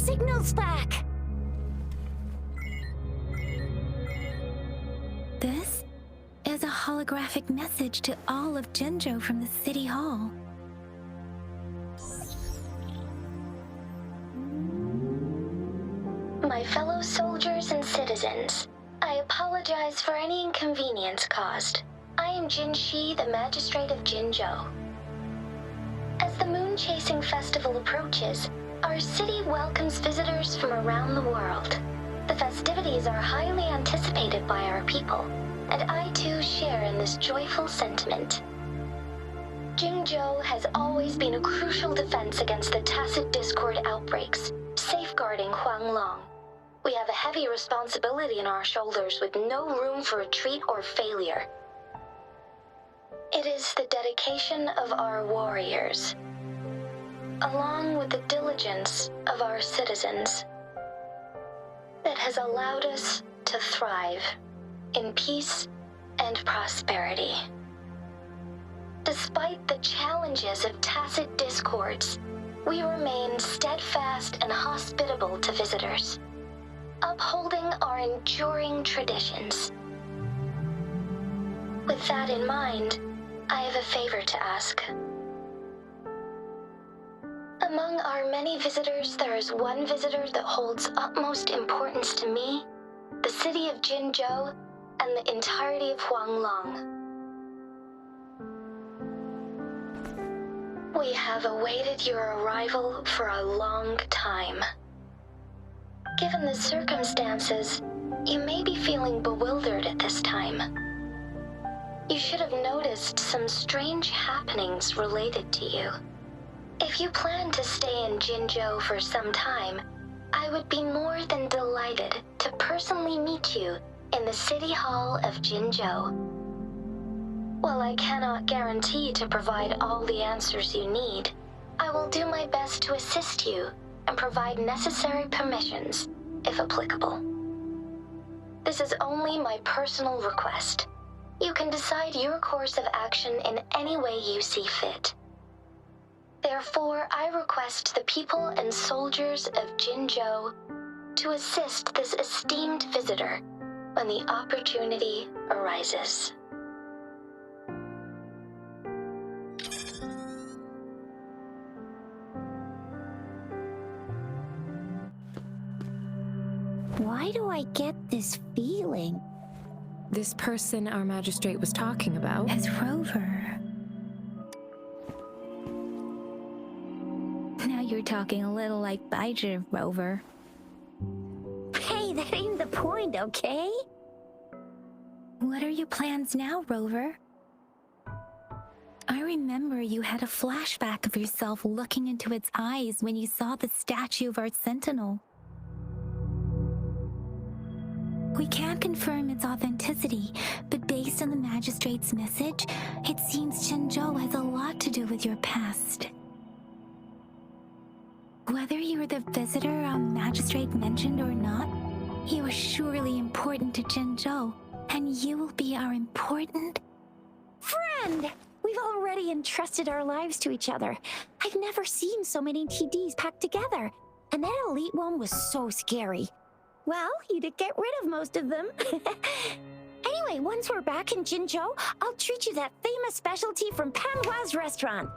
signal's back! This is a holographic message to all of Jinzhou from the City Hall. My fellow soldiers and citizens, I apologize for any inconvenience caused. I am Jin Shi, the Magistrate of Jinzhou. As the Moon Chasing Festival approaches, our city welcomes visitors from around the world. The festivities are highly anticipated by our people, and I too share in this joyful sentiment. Jinzhou has always been a crucial defense against the tacit discord outbreaks, safeguarding Huanglong. We have a heavy responsibility on our shoulders with no room for retreat or failure. It is the dedication of our warriors, along with the diligence of our citizens, that has allowed us to thrive in peace and prosperity. Despite the challenges of tacit discords, we remain steadfast and hospitable to visitors, upholding our enduring traditions. With that in mind, I have a favor to ask. Among our many visitors, there is one visitor that holds utmost importance to me, the city of Jinzhou, and the entirety of Huanglong. We have awaited your arrival for a long time. Given the circumstances, you may be feeling bewildered at this time. You should have noticed some strange happenings related to you. If you plan to stay in Jinzhou for some time, I would be more than delighted to personally meet you in the City Hall of Jinzhou. While I cannot guarantee to provide all the answers you need, I will do my best to assist you and provide necessary permissions, if applicable. This is only my personal request. You can decide your course of action in any way you see fit. Therefore, I request the people and soldiers of Jinzhou to assist this esteemed visitor when the opportunity arises. Why do I get this feeling? This person our magistrate was talking about As Rover. Now you're talking a little like Baiju, Rover. Hey, that ain't the point, okay? What are your plans now, Rover? I remember you had a flashback of yourself looking into its eyes when you saw the statue of our sentinel. We can't confirm its authenticity, but based on the magistrate's message, it seems Jinzhou has a lot to do with your past. Whether you were the visitor our magistrate mentioned or not, you are surely important to Jinzhou, and you will be our important Friend! We've already entrusted our lives to each other. I've never seen so many TDs packed together, and that elite one was so scary. Well, you did get rid of most of them. Anyway, once we're back in Jinzhou, I'll treat you that famous specialty from Panhua's restaurant.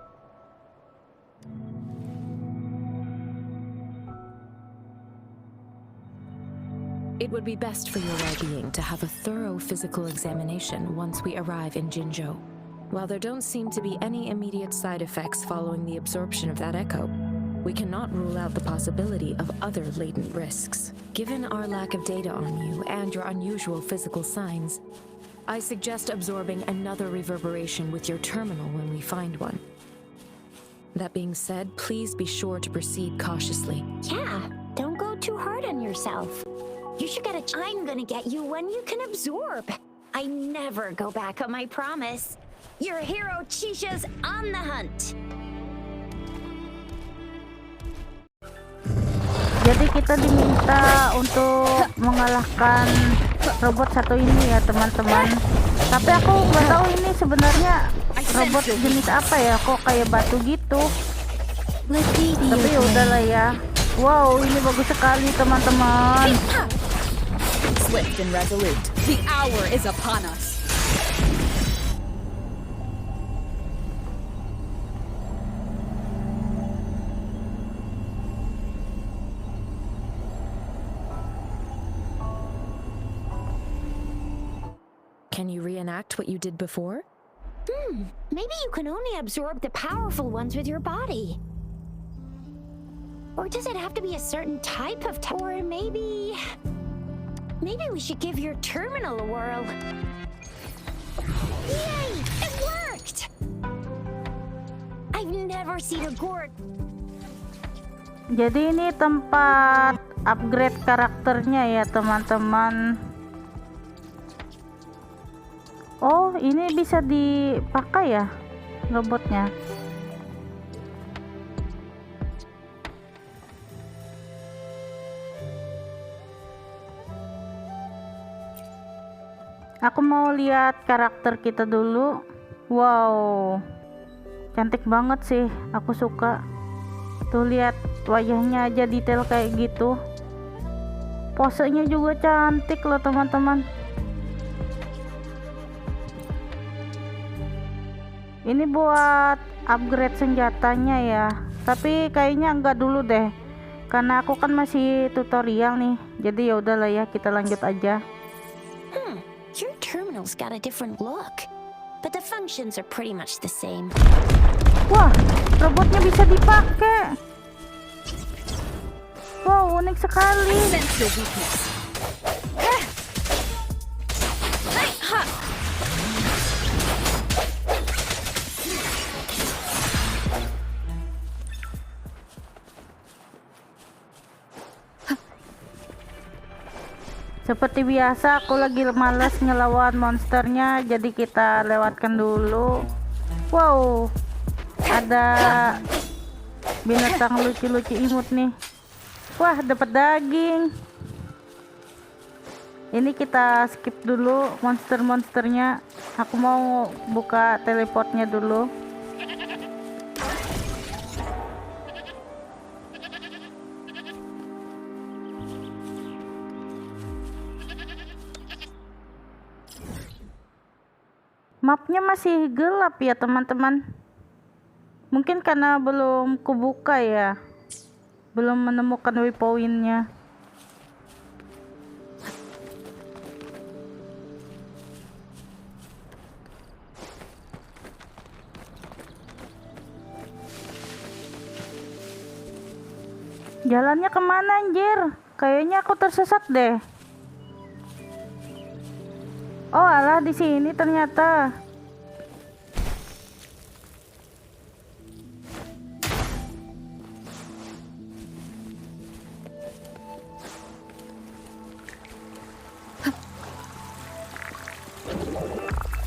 It would be best for your well-being to have a thorough physical examination once we arrive in Jinzhou. While there don't seem to be any immediate side effects following the absorption of that echo, we cannot rule out the possibility of other latent risks. Given our lack of data on you and your unusual physical signs, I suggest absorbing another reverberation with your terminal when we find one. That being said, please be sure to proceed cautiously. Yeah, don't go too hard on yourself. You should get I'm gonna get you one you can absorb. I never go back on my promise. Your hero Chisha's on the hunt. Jadi kita diminta untuk mengalahkan robot satu ini ya teman-teman. Tapi aku nggak tahu ini sebenarnya robot jenis apa ya, kok kayak batu gitu. Tapi ya udahlah ya. Wow, ini bagus sekali teman-teman. Swift and resolute. The hour is upon us. Can you reenact what you did before? Maybe you can only absorb the powerful ones with your body. Or does it have to be a certain type of or maybe we should give your terminal a whirl. Yay! It worked! I've never seen a gourd. Jadi ini tempat upgrade karakternya ya teman-teman. Oh, ini bisa dipakai ya robotnya. Aku mau lihat karakter kita dulu. Wow, cantik banget sih, aku suka. Tuh lihat wajahnya aja detail kayak gitu. Posenya juga cantik loh teman-teman. Ini buat upgrade senjatanya ya. Tapi kayaknya enggak dulu deh. Karena aku kan masih tutorial nih. Jadi ya udahlah ya, kita lanjut aja. Your terminal's got a different look, but the functions are pretty much the same. Wah, robotnya bisa dipakai. Wow, unik sekali. Sense your weakness. Seperti biasa aku lagi malas ngelawan monsternya, jadi kita lewatkan dulu. Wow, ada binatang lucu-lucu imut nih. Wah, dapat daging. Ini kita skip dulu monster-monsternya. Aku mau buka teleportnya dulu. Mapnya masih gelap ya teman-teman. Mungkin karena belum kubuka ya, belum menemukan waypointnya. Jalannya kemana anjir? Kayaknya aku tersesat deh. Oh alah, di sini ternyata.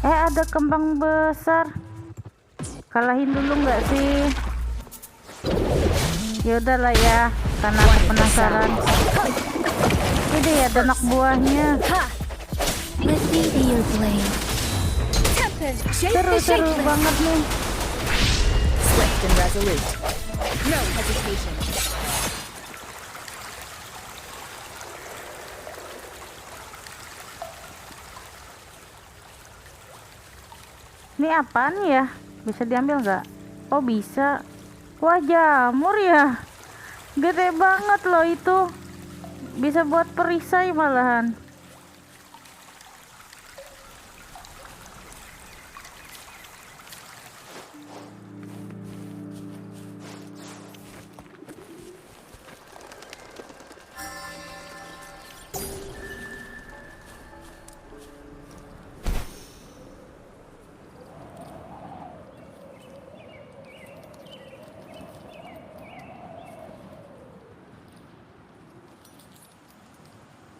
Ada kembang besar. Kalahin dulu nggak sih? Ya udahlah ya, karena aku penasaran. Ini ada anak buahnya. Let me be your blade. Seru-seru banget nih. Swift and resolute. No hesitation. Ini apaan ya? Bisa diambil nggak? Oh bisa. Wah, jamur ya. Gede banget loh itu. Bisa buat perisai malahan.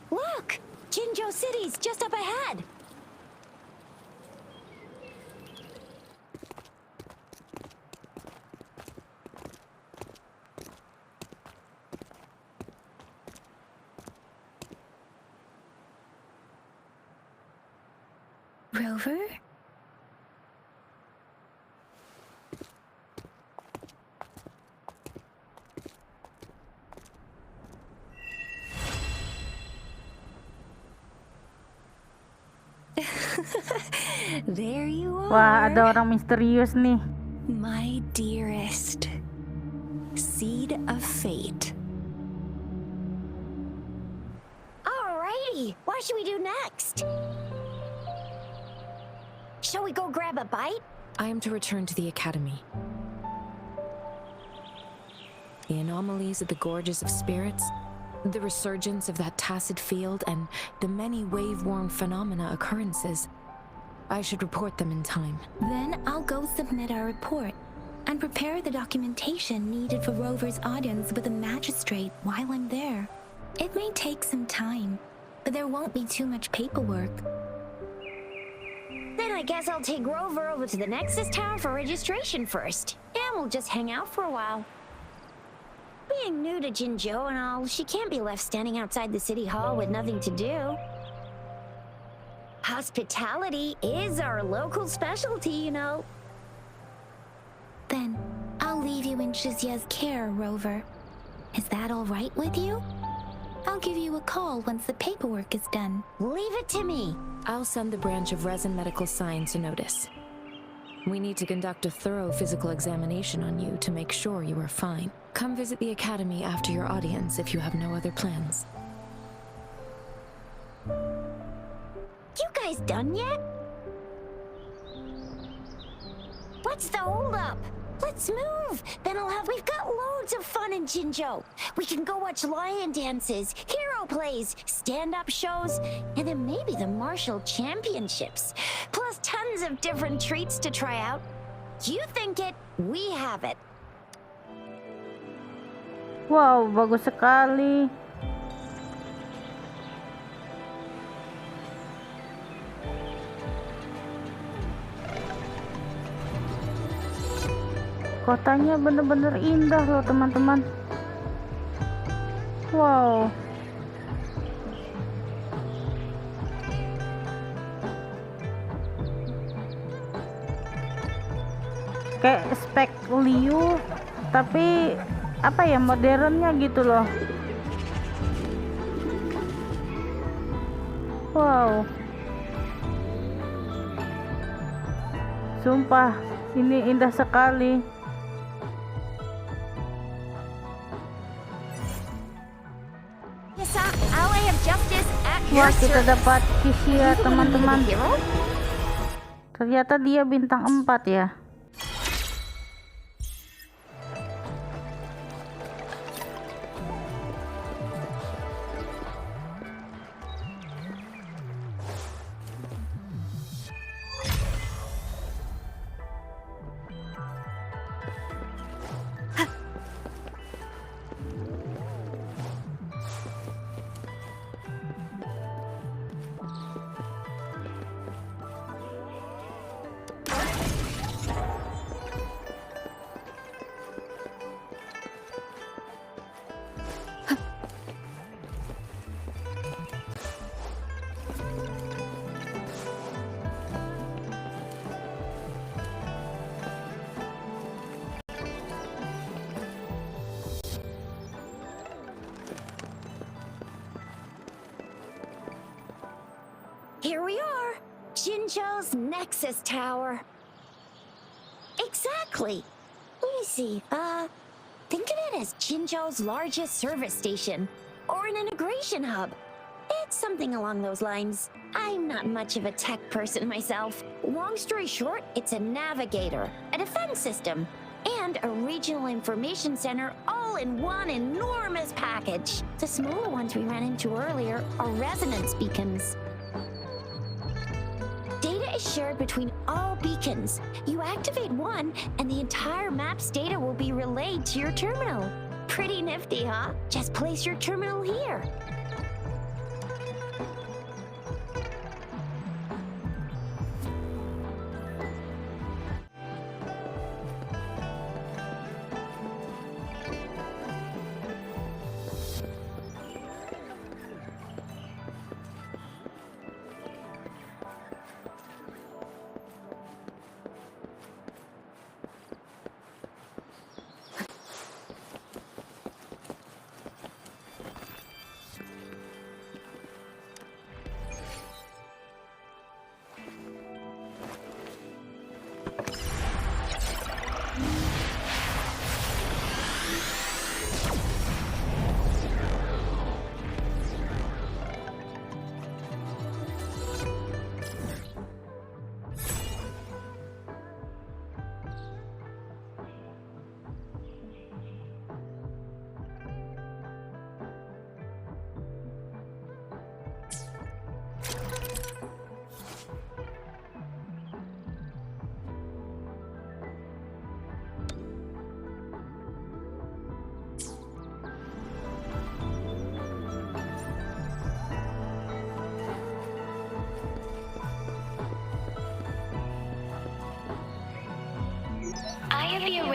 Look! Jinzhou City's just up ahead! Rover? There you are. Wah, ada orang misterius nih. My dearest. Seed of fate. Alrighty, what should we do next? Shall we go grab a bite? I am to return to the academy. The anomalies of the gorges of spirits, the resurgence of that tacit field, and the many wave-worn phenomena occurrences. I should report them in time. Then I'll go submit our report and prepare the documentation needed for Rover's audience with the magistrate while I'm there. It may take some time, but there won't be too much paperwork. Then I guess I'll take Rover over to the Nexus Tower for registration first, and we'll just hang out for a while. Being new to Jinzhou and all, she can't be left standing outside the city hall with nothing to do. Hospitality is our local specialty, you know. Then I'll leave you in Shizuya's care, Rover. Is that all right with you? I'll give you a call once the paperwork is done. Leave it to me. I'll send the branch of Resin Medical Science a notice. We need to conduct a thorough physical examination on you to make sure you are fine. Come visit the academy after your audience if you have no other plans. You guys done yet? What's the holdup? Let's move. We've got loads of fun in Jinzhou. We can go watch lion dances, hero plays, stand-up shows, and then maybe the martial championships. Plus tons of different treats to try out. You think it, we have it. Wow, bagus sekali. Kotanya bener-bener indah loh teman-teman. Wow. Kayak spek Liu, tapi apa ya, modernnya gitu loh. Wow. Sumpah, ini indah sekali. Wah, kita dapat Kishia teman-teman. Ternyata dia bintang 4 ya. Here we are, Jinzhou's Nexus Tower. Exactly. Let me see, think of it as Jinzhou's largest service station, or an integration hub. It's something along those lines. I'm not much of a tech person myself. Long story short, it's a navigator, a defense system, and a regional information center all in one enormous package. The smaller ones we ran into earlier are resonance beacons. Data is shared between all beacons. You activate one, and the entire map's data will be relayed to your terminal. Pretty nifty, huh? Just place your terminal here.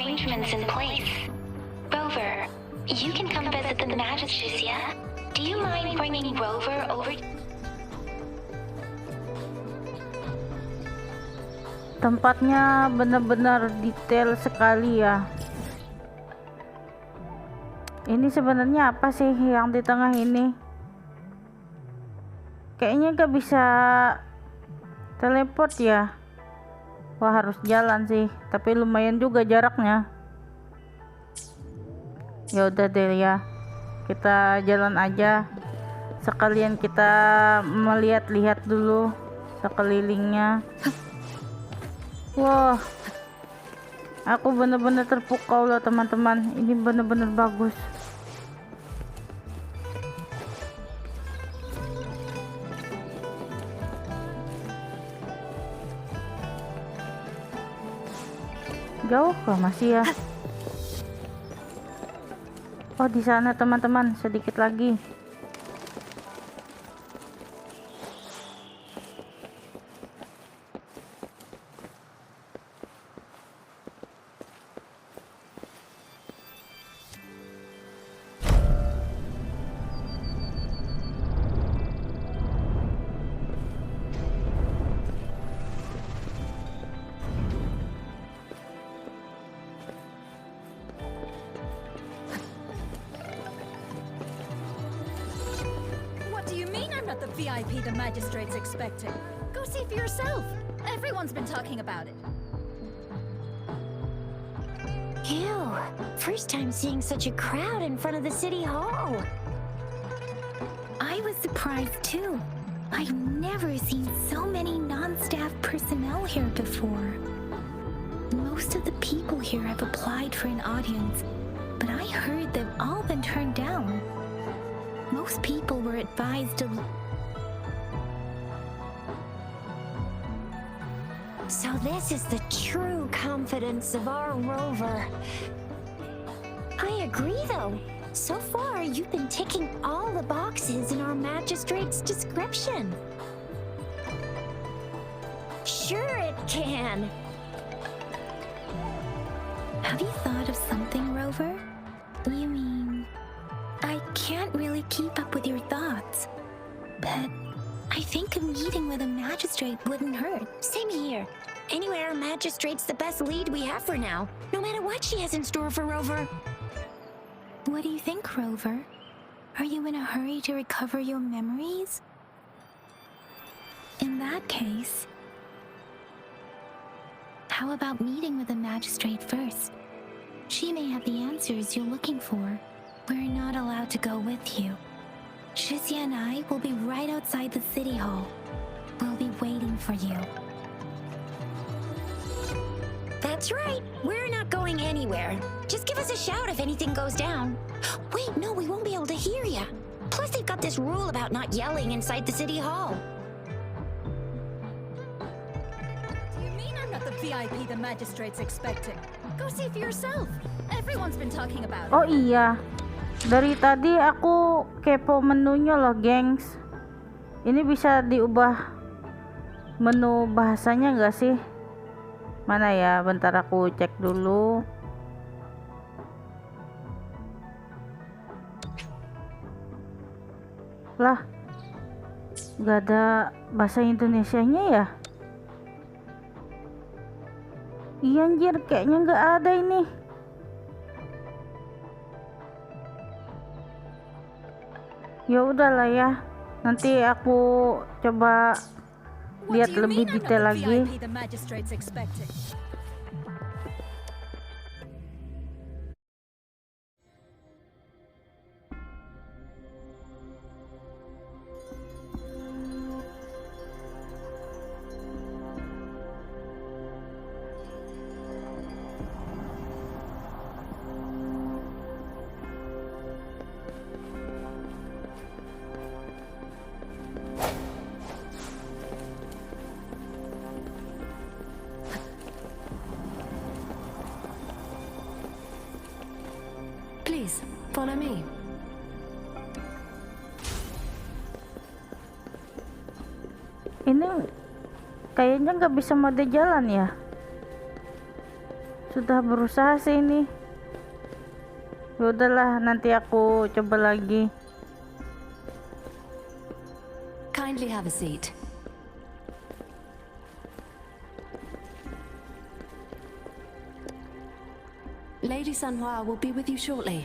arrangements in place. Rover, you can come visit the magistrates, yeah? Do you mind bringing Rover over? Tempatnya benar-benar detail sekali ya. Ini sebenarnya apa sih yang di tengah ini? Kayaknya gak bisa teleport ya. Wah, harus jalan sih, tapi lumayan juga jaraknya. Ya udah deh ya, kita jalan aja. Sekalian kita melihat-lihat dulu sekelilingnya. Wah, aku bener-bener terpukau loh teman-teman. Ini bener-bener bagus. Jauh kah masih ya? Oh, di sana teman-teman, sedikit lagi. The VIP the magistrate's expecting. Go see for yourself. Everyone's been talking about it. Ew, first time seeing such a crowd in front of the city hall. I was surprised too. I've never seen so many non-staff personnel here before. Most of the people here have applied for an audience, but I heard they've all been turned down. Most people were advised to... So this is the true confidence of our Rover. I agree though. So far, you've been ticking all the boxes in our magistrate's description. Sure it can. Have you thought of something, Rover? You mean... I can't really keep up with your thoughts, but I think a meeting with a magistrate wouldn't hurt. Same here. Anyway, our magistrate's the best lead we have for now, no matter what she has in store for Rover. What do you think, Rover? Are you in a hurry to recover your memories? In that case, how about meeting with the magistrate first? She may have the answers you're looking for. We're not allowed to go with you. Shizia and I will be right outside the city hall. We'll be waiting for you. That's right. We're not going anywhere. Just give us a shout if anything goes down. Wait, no, we won't be able to hear ya. Plus, they've got this rule about not yelling inside the city hall. Do you mean I'm not the VIP the magistrate's expecting? Go see for yourself. Everyone's been talking about it. Oh iya, dari tadi aku kepo menunya loh, gengs. Ini bisa diubah menu bahasanya nggak sih? Mana ya? Bentar aku cek dulu. Lah, nggak ada bahasa Indonesianya ya? Iya anjir, kayaknya nggak ada ini. Ya udahlah ya, nanti aku coba lihat lebih detail lagi. Please, follow me. Ini kayaknya nggak bisa mode jalan ya. Sudah berusaha sih ini. Ya udahlah, nanti aku coba lagi. Kindly have a seat. Lady Sanhua will be with you shortly.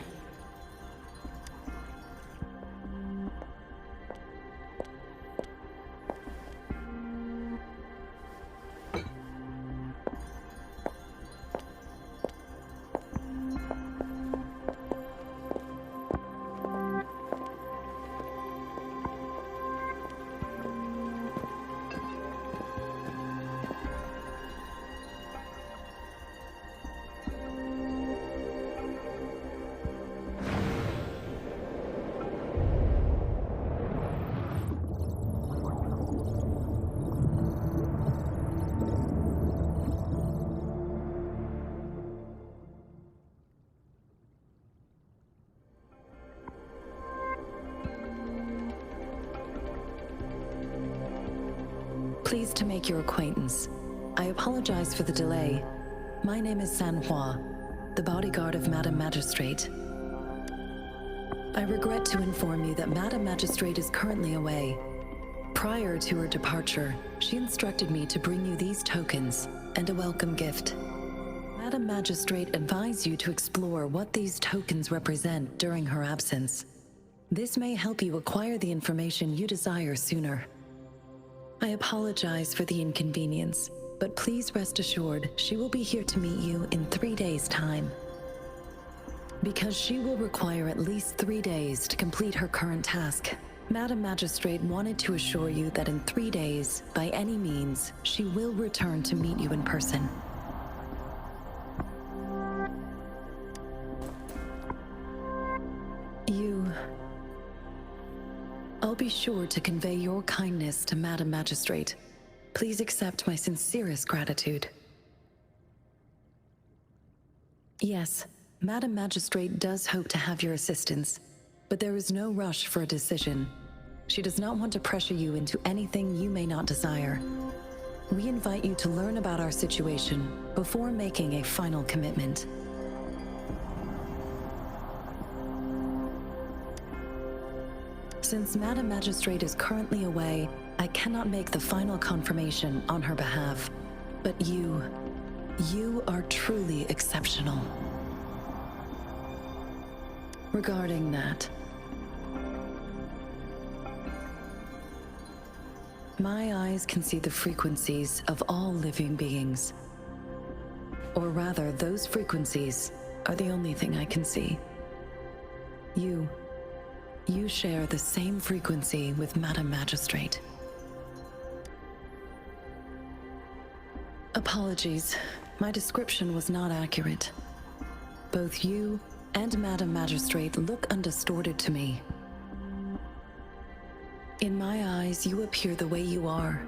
Pleased to make your acquaintance. I apologize for the delay. My name is Sanhua, the bodyguard of Madam Magistrate. I regret to inform you that Madam Magistrate is currently away. Prior to her departure, she instructed me to bring you these tokens and a welcome gift. Madam Magistrate advised you to explore what these tokens represent during her absence. This may help you acquire the information you desire sooner. I apologize for the inconvenience, but please rest assured she will be here to meet you in 3 days' time. Because she will require at least 3 days to complete her current task, Madam Magistrate wanted to assure you that in 3 days, by any means, she will return to meet you in person. I'll be sure to convey your kindness to Madam Magistrate. Please accept my sincerest gratitude. Yes, Madam Magistrate does hope to have your assistance, but there is no rush for a decision. She does not want to pressure you into anything you may not desire. We invite you to learn about our situation before making a final commitment. Since Madam Magistrate is currently away, I cannot make the final confirmation on her behalf. But you are truly exceptional. Regarding that, my eyes can see the frequencies of all living beings. Or rather, those frequencies are the only thing I can see. You share the same frequency with Madam Magistrate. Apologies, my description was not accurate. Both you and Madam Magistrate look undistorted to me. In my eyes, you appear the way you are.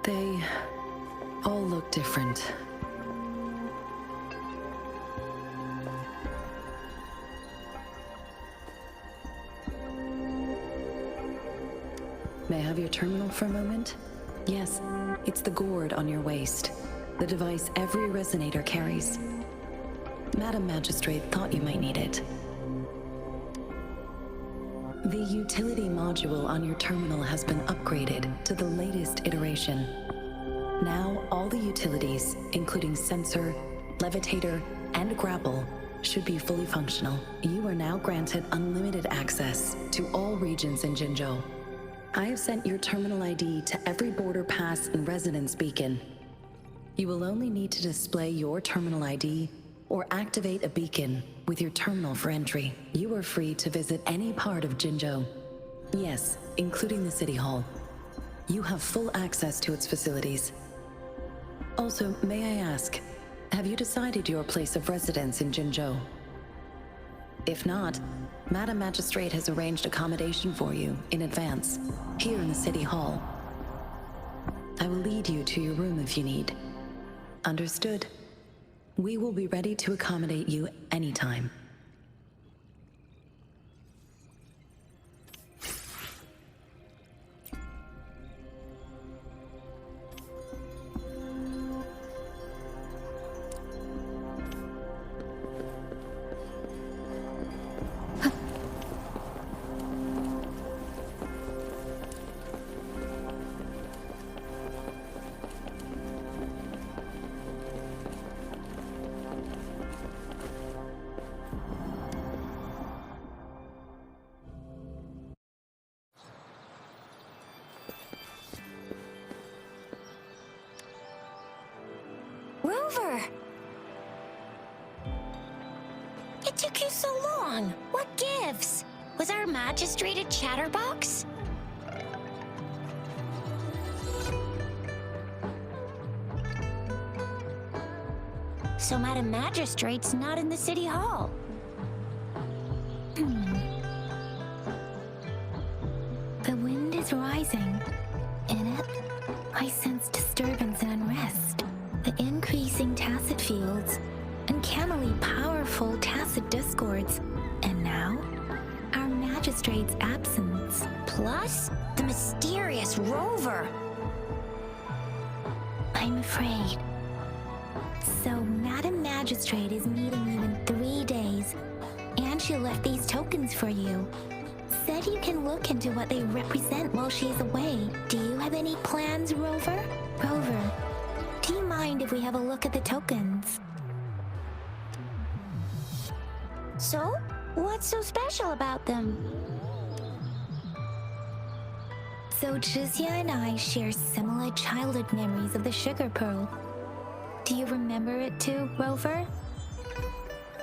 They all look different. May I have your terminal for a moment? Yes, it's the gourd on your waist, the device every resonator carries. Madam Magistrate thought you might need it. The utility module on your terminal has been upgraded to the latest iteration. Now, all the utilities, including sensor, levitator, and grapple, should be fully functional. You are now granted unlimited access to all regions in Jinzhou. I have sent your terminal ID to every border pass and residence beacon. You will only need to display your terminal ID or activate a beacon with your terminal for entry. You are free to visit any part of Jinzhou. Yes, including the City Hall. You have full access to its facilities. Also, may I ask, have you decided your place of residence in Jinzhou? If not, Madam Magistrate has arranged accommodation for you in advance, here in the City Hall. I will lead you to your room if you need. Understood. We will be ready to accommodate you anytime. Rover! It took you so long. What gives? Was our magistrate a chatterbox? So Madam Magistrate's not in the city hall. The wind is rising. In it, I sense disturbance and unrest. The increasing tacit fields, uncannily powerful tacit discords, and now, our magistrate's absence. Plus, the mysterious Rover. I'm afraid. So, Madam Magistrate is meeting you in 3 days, and she left these tokens for you. Said you can look into what they represent while she's away. Do you have any plans, Rover? Rover, do you mind if we have a look at the tokens? So, what's so special about them? So Jizya and I share similar childhood memories of the sugar pearl. Do you remember it too, Rover?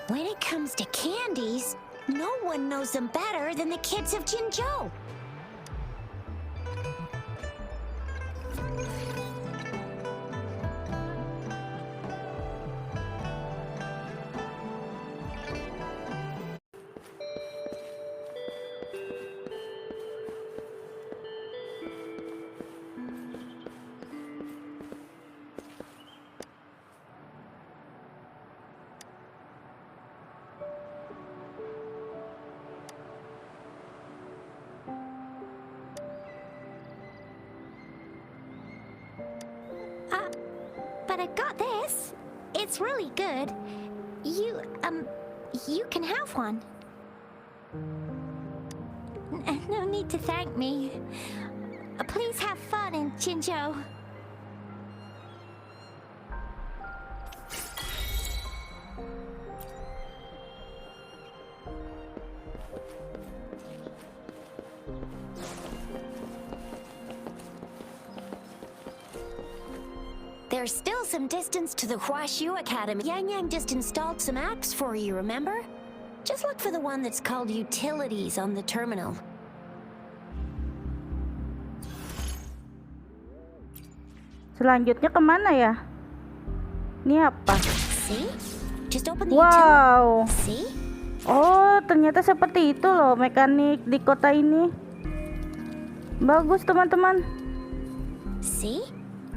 When it comes to candies, no one knows them better than the kids of Jinzhou. But I got this. It's really good. You can have one. No need to thank me. Please have fun in Jinzhou. There's still some distance to the Huaxiu Academy. Yang Yang just installed some apps for you, remember? Just look for the one that's called Utilities on the terminal. Selanjutnya kemana ya? Ini apa? See? Just open the Wow. See? Oh, ternyata seperti itu loh mekanik di kota ini. Bagus, teman-teman. See?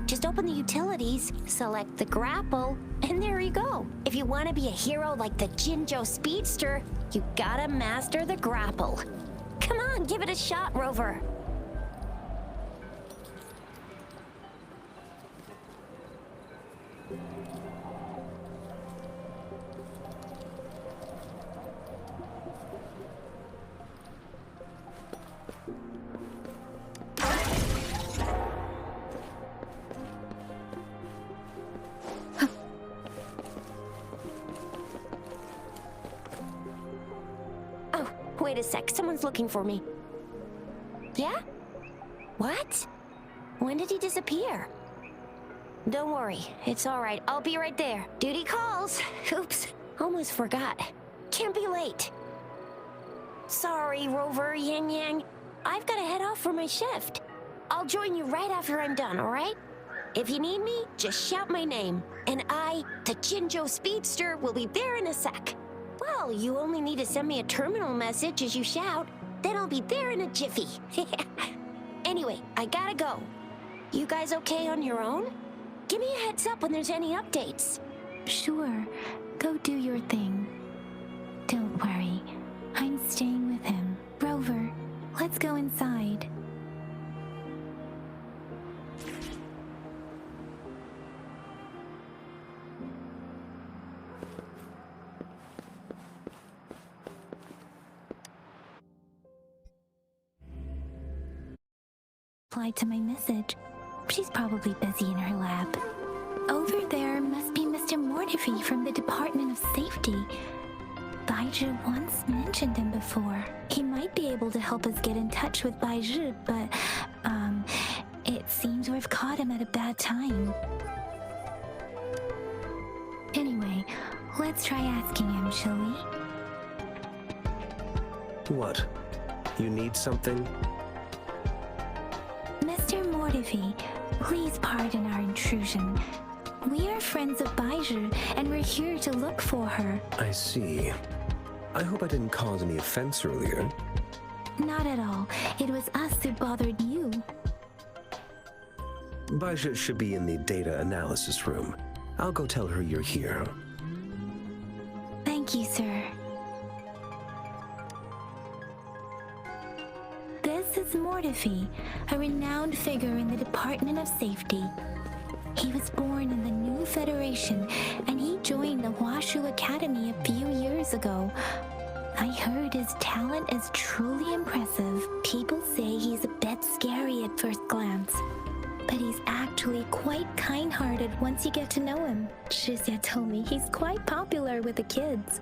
Just open the utilities, select the grapple, and there you go. If you want to be a hero like the Jinzhou Speedster, you gotta master the grapple. Come on, give it a shot, Rover. Wait a sec, someone's looking for me. Yeah? What? When did he disappear? Don't worry, it's alright. I'll be right there. Duty calls. Oops, almost forgot. Can't be late. Sorry, Rover, Yang Yang. I've gotta head off for my shift. I'll join you right after I'm done, alright? If you need me, just shout my name. And I, the Jinzhou Speedster, will be there in a sec. Well, you only need to send me a terminal message as you shout, then I'll be there in a jiffy. Anyway, I gotta go. You guys okay on your own? Give me a heads up when there's any updates. Sure, go do your thing. Don't worry, I'm staying with him. Rover, let's go inside. Replied to my message. She's probably busy in her lab. Over there must be Mr. Mortefi from the Department of Safety. Baizhi once mentioned him before. He might be able to help us get in touch with Baizhi, but, it seems we've caught him at a bad time. Let's try asking him, shall we? What? You need something? Mr. Mortifi, please pardon our intrusion. We are friends of Baiju, and we're here to look for her. I see. I hope I didn't cause any offense earlier. Not at all. It was us who bothered you. Baija should be in the data analysis room. I'll go tell her you're here. Thank you, sir. This is Mortifi, a renowned figure in the Department of Safety. He was born in the new Federation, and he joined the Washu Academy a few years ago. I heard his talent is truly impressive. People say he's a bit scary at first glance, but he's actually quite kind-hearted once you get to know him. Shizia told me he's quite popular with the kids.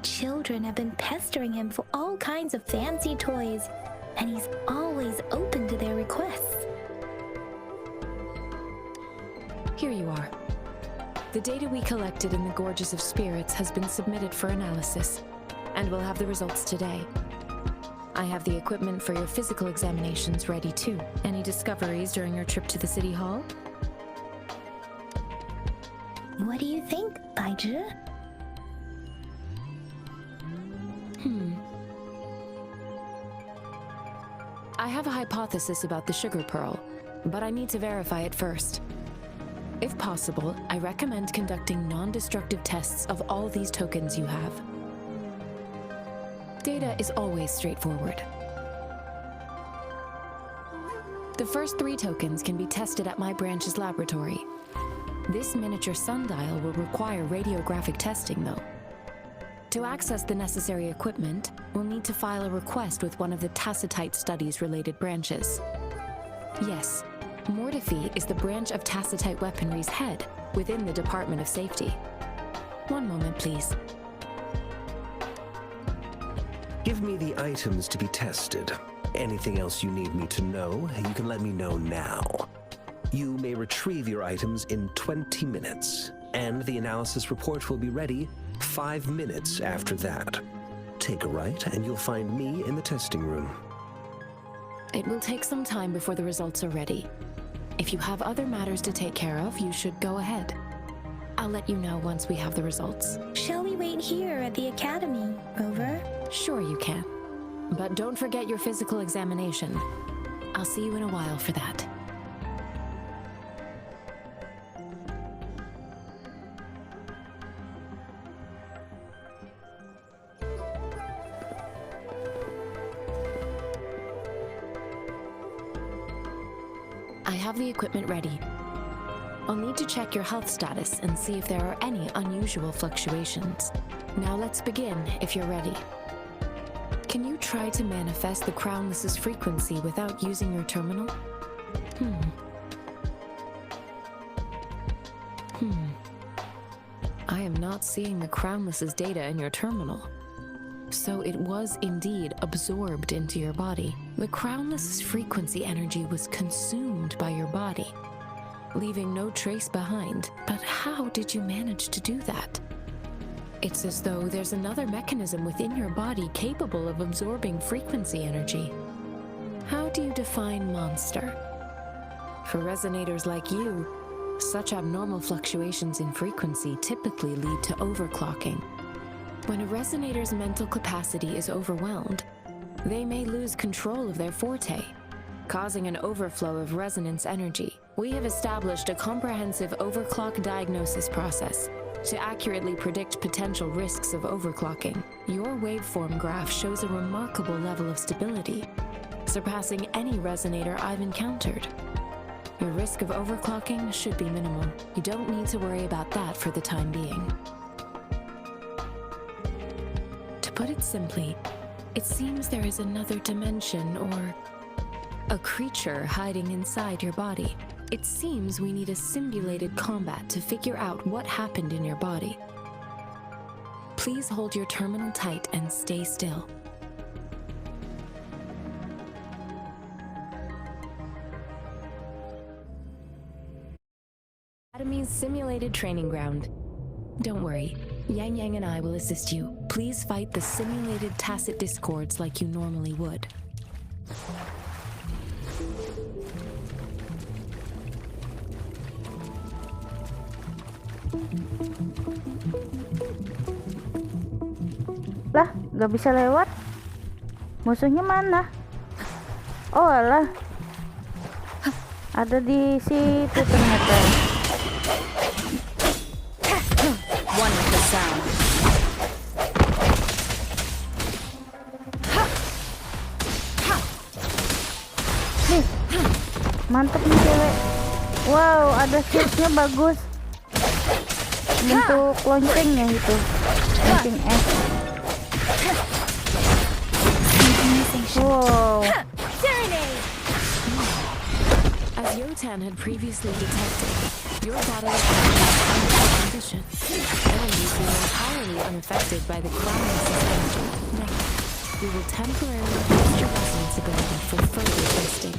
Children have been pestering him for all kinds of fancy toys, and he's always open to their requests. Here you are. The data we collected in the Gorges of Spirits has been submitted for analysis, and we'll have the results today. I have the equipment for your physical examinations ready too. Any discoveries during your trip to the City Hall? What do you think, Baiju? I have a hypothesis about the sugar pearl, but I need to verify it first. If possible, I recommend conducting non-destructive tests of all these tokens you have. Data is always straightforward. The first 3 tokens can be tested at my branch's laboratory. This miniature sundial will require radiographic testing, though. To access the necessary equipment, we'll need to file a request with one of the Tacitite Studies-related branches. Yes, Mortifi is the branch of Tacitite Weaponry's head within the Department of Safety. One moment, please. Give me the items to be tested. Anything else you need me to know, you can let me know now. You may retrieve your items in 20 minutes, and the analysis report will be ready 5 minutes after that. Take a right, and you'll find me in the testing room. It will take some time before the results are ready. If you have other matters to take care of, you should go ahead. I'll let you know once we have the results. Shall we wait here at the Academy, Rover? Sure you can. But don't forget your physical examination. I'll see you in a while for that. I have the equipment ready. I'll need to check your health status and see if there are any unusual fluctuations. Now let's begin, if you're ready. Can you try to manifest the Crownless's frequency without using your terminal? I am not seeing the Crownless's data in your terminal. So it was indeed absorbed into your body. The Crownless's frequency energy was consumed by your body, leaving no trace behind. But how did you manage to do that? It's as though there's another mechanism within your body capable of absorbing frequency energy. How do you define monster? For resonators like you, such abnormal fluctuations in frequency typically lead to overclocking. When a resonator's mental capacity is overwhelmed, they may lose control of their forte, causing an overflow of resonance energy. We have established a comprehensive overclock diagnosis process to accurately predict potential risks of overclocking. Your waveform graph shows a remarkable level of stability, surpassing any resonator I've encountered. Your risk of overclocking should be minimal. You don't need to worry about that for the time being. To put it simply, it seems there is another dimension or a creature hiding inside your body. It seems we need a simulated combat to figure out what happened in your body. Please hold your terminal tight and stay still. Academy's simulated training ground. Don't worry. Yang Yang and I will assist you. Please fight the simulated tacit discords like you normally would. Lah, gak bisa lewat. Musuhnya mana? Oh alah. Ada di situ ternyata. One with the sound. Nih, mantep nih cewek. Wow, ada shieldnya bagus. Bentuk loncengnya itu. Lonceng es. Wow. As Yotan had previously detected, your body is under condition, and you feel entirely unaffected by the groundless energy. Now, we will temporarily boost your resonance ability for further testing.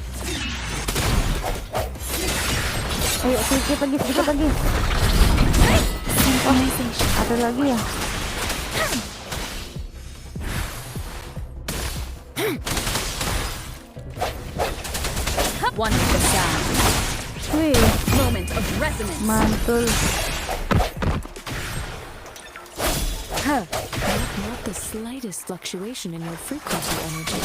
Ayo sedikit lagi. Oh, ada lagi ya? One with the sound. Wih, Moment of resonance. mantul. Not the slightest fluctuation in your frequency energy.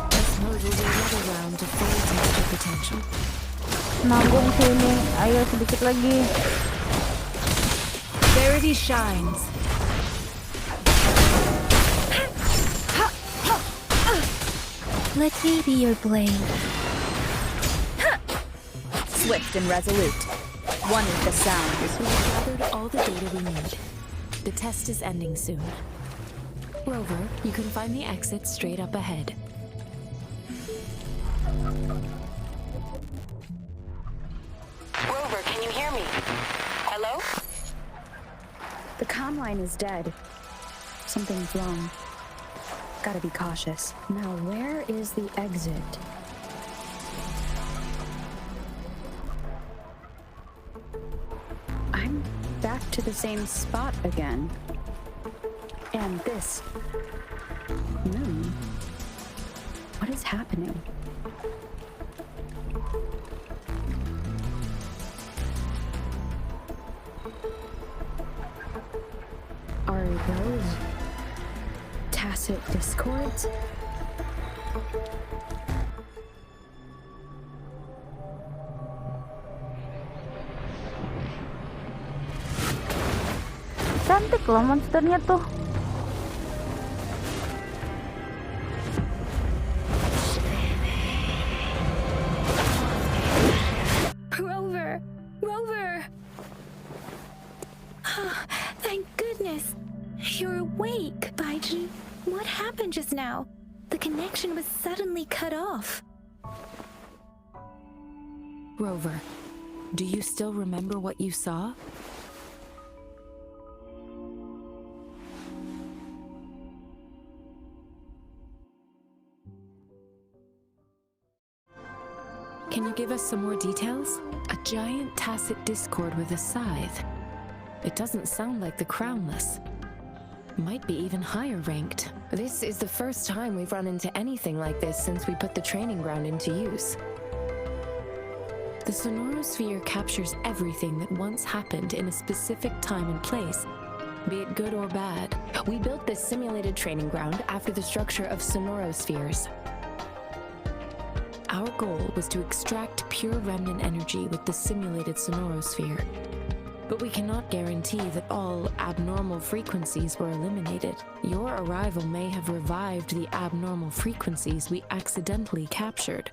This mode will do another round to fully test your potential. Nanggung sini. Ayo sedikit lagi. Verity shines. Let me be your blade. Swift and resolute. One with the sound. We have gathered all the data we need. The test is ending soon. Rover, you can find the exit straight up ahead. Rover, can you hear me? Hello? The comm line is dead. Something's wrong. Gotta be cautious. Now, where is the exit? I'm back to the same spot again. And this moon. What is happening? Are those tacit discords? Cantik loh monsternya tuh. Rover! Thank goodness. You're awake, Baiji. What happened just now? The connection was suddenly cut off. Rover, do you still remember what you saw? Can you give us some more details? A giant tacit discord with a scythe. It doesn't sound like the Crownless. Might be even higher ranked. This is the first time we've run into anything like this since we put the training ground into use. The sonorosphere captures everything that once happened in a specific time and place, be it good or bad. We built this simulated training ground after the structure of sonorospheres. Our goal was to extract pure remnant energy with the simulated sonorosphere. But we cannot guarantee that all abnormal frequencies were eliminated. Your arrival may have revived the abnormal frequencies we accidentally captured.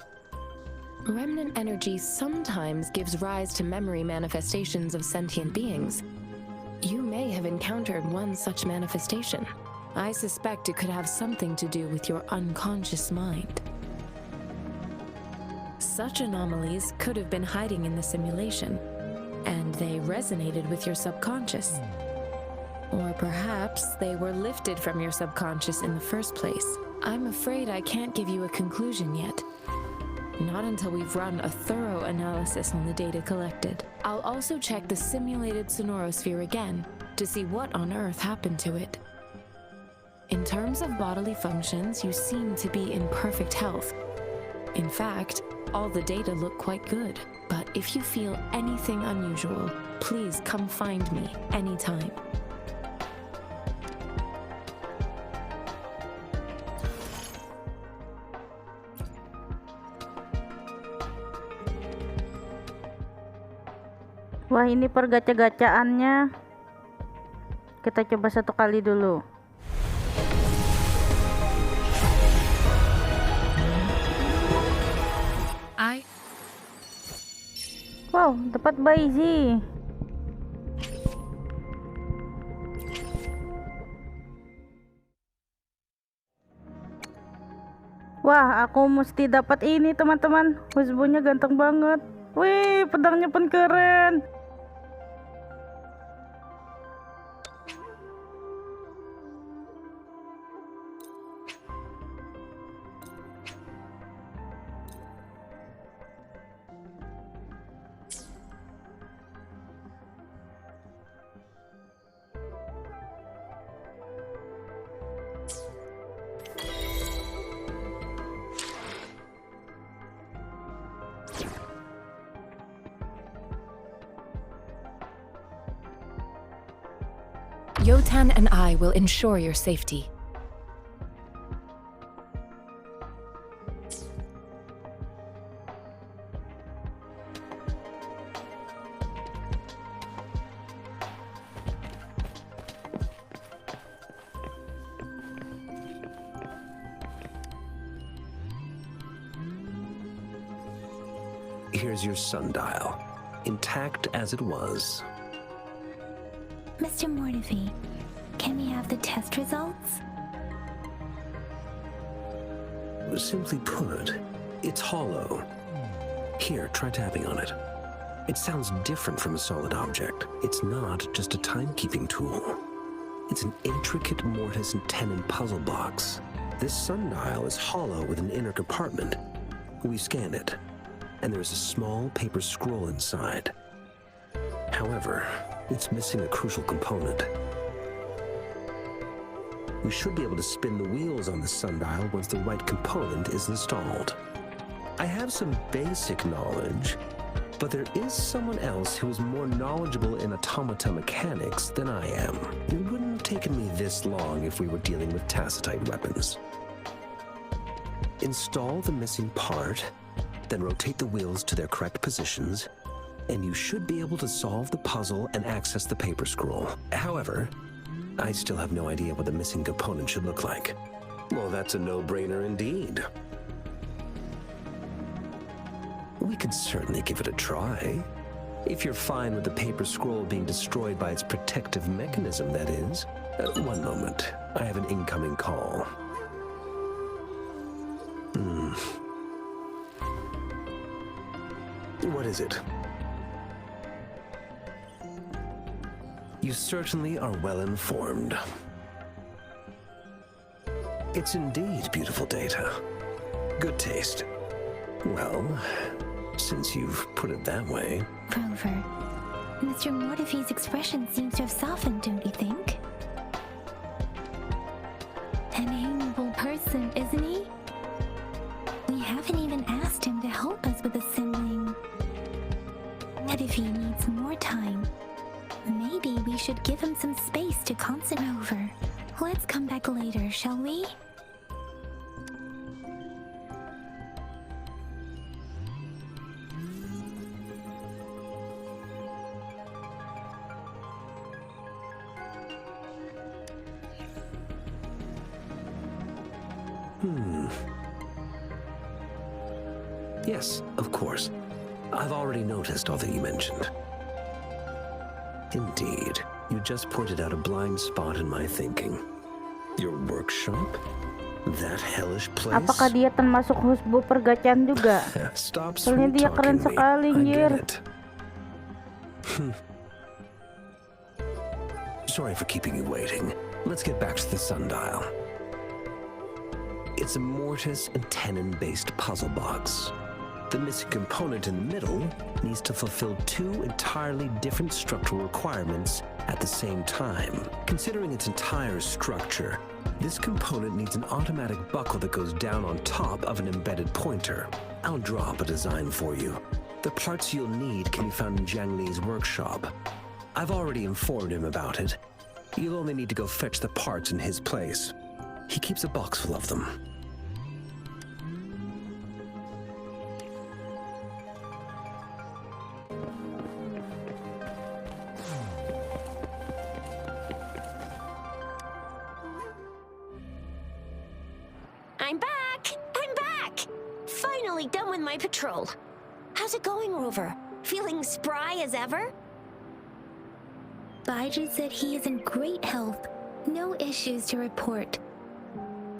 Remnant energy sometimes gives rise to memory manifestations of sentient beings. You may have encountered one such manifestation. I suspect it could have something to do with your unconscious mind. Such anomalies could have been hiding in the simulation, and they resonated with your subconscious. Or perhaps they were lifted from your subconscious in the first place. I'm afraid I can't give you a conclusion yet. Not until we've run a thorough analysis on the data collected. I'll also check the simulated sonorosphere again to see what on earth happened to it. In terms of bodily functions, you seem to be in perfect health. In fact, all the data look quite good. But if you feel anything unusual, please come find me anytime. Wah, ini per gacha-gacaannya. Kita coba satu kali dulu. Wow, dapat Baizi. Wah, aku mesti dapat ini, teman-teman. Husbandnya ganteng banget. Wih, pedangnya pun keren. Yotan and I will ensure your safety. Here's your sundial, intact as it was. Mr. Mortefi, can we have the test results? Simply put, it's hollow. Here, try tapping on it. It sounds different from a solid object. It's not just a timekeeping tool. It's an intricate mortise and tenon puzzle box. This sundial is hollow with an inner compartment. We scan it, and there's a small paper scroll inside. However, it's missing a crucial component. We should be able to spin the wheels on the sundial once the right component is installed. I have some basic knowledge, but there is someone else who is more knowledgeable in automata mechanics than I am. It wouldn't have taken me this long if we were dealing with tacitite weapons. Install the missing part, then rotate the wheels to their correct positions, and you should be able to solve the puzzle and access the paper scroll. However, I still have no idea what the missing component should look like. Well, that's a no-brainer indeed. We could certainly give it a try. If you're fine with the paper scroll being destroyed by its protective mechanism, that is. One moment. I have an incoming call. What is it? You certainly are well informed. It's indeed beautiful data. Good taste. Well, since you've put it that way... Rover, Mr. Mortefi's expression seems to have softened, don't you think? An amiable person, isn't he? We haven't even asked him to help us with assembling. But if he needs more time, maybe we should give him some space to concentrate. Rover, let's come back later, shall we? Yes, of course. I've already noticed all that you mentioned. Indeed, you just pointed out a blind spot in my thinking. Your workshop? That hellish place? Apakah dia termasuk husbu pergacaan juga? Stop Soalnya dia keren sekali, anjir. Sorry for keeping you waiting. Let's get back to the sundial. It's a mortise and tenon-based puzzle box. The missing component in the middle needs to fulfill two entirely different structural requirements at the same time. Considering its entire structure, this component needs an automatic buckle that goes down on top of an embedded pointer. I'll draw up a design for you. The parts you'll need can be found in Jiang Li's workshop. I've already informed him about it. You'll only need to go fetch the parts in his place. He keeps a box full of them. I'm back! I'm back! Finally done with my patrol. How's it going, Rover? Feeling spry as ever? Baiju said he is in great health. No issues to report.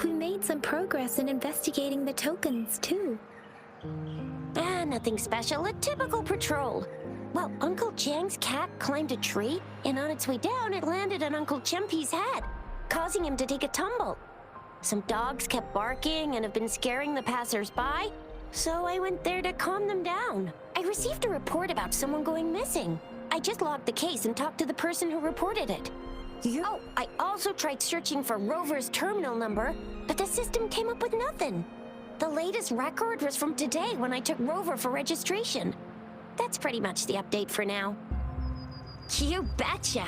We made some progress in investigating the tokens, too. Nothing special. A typical patrol. Well, Uncle Jiang's cat climbed a tree, and on its way down, it landed on Uncle Chempi's head, causing him to take a tumble. Some dogs kept barking and have been scaring the passers-by, so I went there to calm them down. I received a report about someone going missing. I just logged the case and talked to the person who reported it. Oh, I also tried searching for Rover's terminal number, but the system came up with nothing. The latest record was from today when I took Rover for registration. That's pretty much the update for now. You betcha!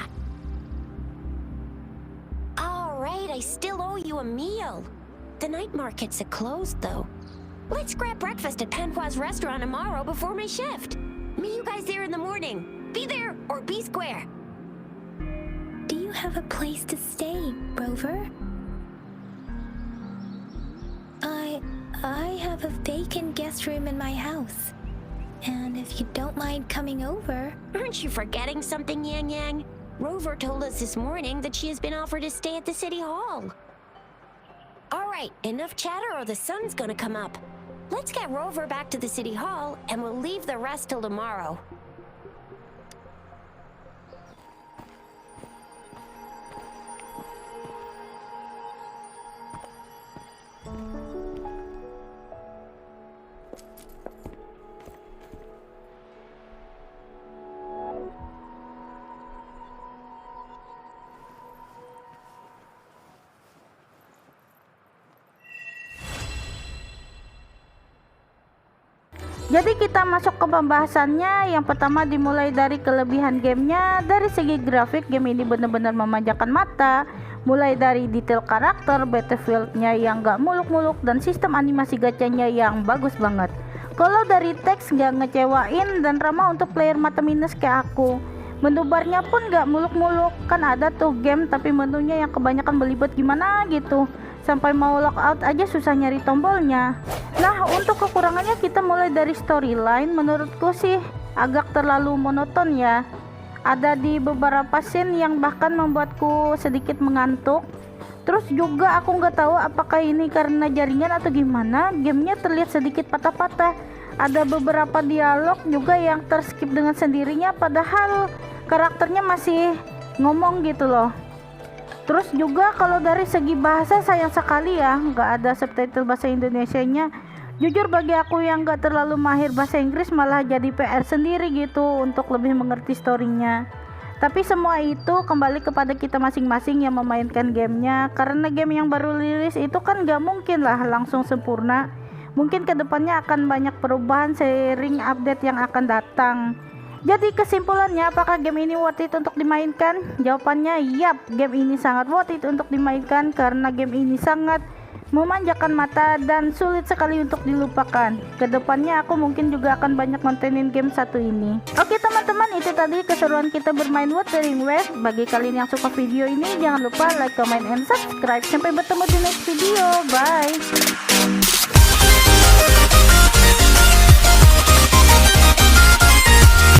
All right, I still owe you a meal. The night markets are closed, though. Let's grab breakfast at Panhua's restaurant tomorrow before my shift. Meet you guys there in the morning. Be there or be square. Do you have a place to stay, Rover? I have a vacant guest room in my house. And if you don't mind coming over... Aren't you forgetting something, Yang Yang? Rover told us this morning that she has been offered to stay at the City Hall. All right, enough chatter or the sun's gonna come up. Let's get Rover back to the City Hall, and we'll leave the rest till tomorrow. Jadi kita masuk ke pembahasannya. Yang pertama dimulai dari kelebihan gamenya. Dari segi grafik, game ini benar-benar memanjakan mata. Mulai dari detail karakter, battlefieldnya yang gak muluk-muluk, dan sistem animasi gacanya yang bagus banget. Kalau dari teks gak ngecewain dan ramah untuk player mata minus kayak aku. Menu barnya pun gak muluk-muluk. Kan ada tuh game tapi menunya yang kebanyakan belibet gimana gitu. Sampai mau logout aja susah nyari tombolnya. Nah, untuk kekurangannya kita mulai dari storyline. Menurutku sih agak terlalu monoton ya. Ada di beberapa scene yang bahkan membuatku sedikit mengantuk. Terus juga aku nggak tahu apakah ini karena jaringan atau gimana, gamenya terlihat sedikit patah-patah. Ada beberapa dialog juga yang terskip dengan sendirinya, padahal karakternya masih ngomong gitu loh. Terus juga kalau dari segi bahasa sayang sekali ya nggak ada subtitle bahasa Indonesianya. Jujur bagi aku yang nggak terlalu mahir bahasa Inggris malah jadi PR sendiri gitu untuk lebih mengerti storynya. Tapi semua itu kembali kepada kita masing-masing yang memainkan gamenya. Karena game yang baru rilis itu kan nggak mungkin lah langsung sempurna. Mungkin kedepannya akan banyak perubahan seiring update yang akan datang. Jadi kesimpulannya, apakah game ini worth it untuk dimainkan? Jawabannya yap, game ini sangat worth it untuk dimainkan karena game ini sangat memanjakan mata dan sulit sekali untuk dilupakan. Kedepannya aku mungkin juga akan banyak kontenin game satu ini. Oke teman-teman, itu tadi keseruan kita bermain Wuthering Wave. Bagi kalian yang suka video ini, jangan lupa like, comment, and subscribe. Sampai bertemu di next video. Bye.